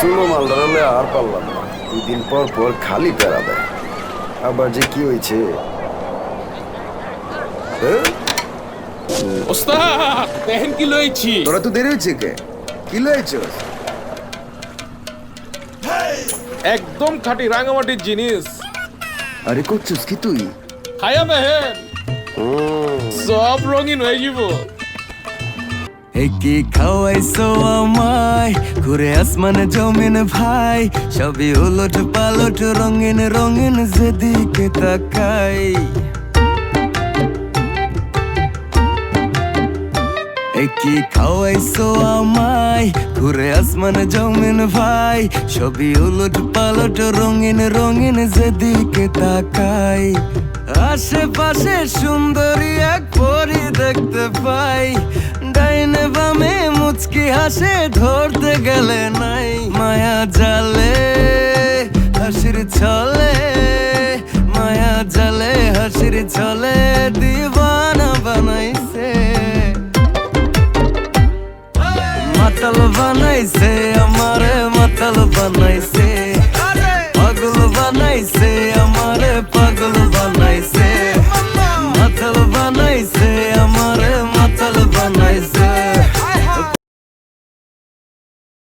Suno মাল ধরলে আর পারলাম না, 2 দিন পর পর খালি প্যারা দেয়। আবার যে কি হয়েছে ওস্তাদ দেখেন কি লইছি। তোরা তো দেরি হয়েছে কে? কি লয়েছস? একদম খাঁটি রাঙামাটির জিনিস। আরে করছিস কি তুই? খায়া দেখেন সব রঙিন হয়ে যাব। কি খাওয়াইছো আমায়, ঘুরে আসমানে জমিন ভাই, সবই উলট পালট রঙিন রঙিন যেদিকে তাকাই। কি খাওয়াইছো আমায়, ঘুরে আসমানে জমিন ভাই, সবই উলট পালট রঙিন রঙিন যেদিকে তাকাই। আশেপাশে সুন্দরী এক পরি দেখতে পাই, ডাইনে বামে মুচকি হাসে ধরতে গেলে নাই। মায়া জালে হাসির ছলে, মায়া জালে হাসির ছলে দিবানা বানাইছে, মাতাল বানাইছে আমারে মাতাল বানাই।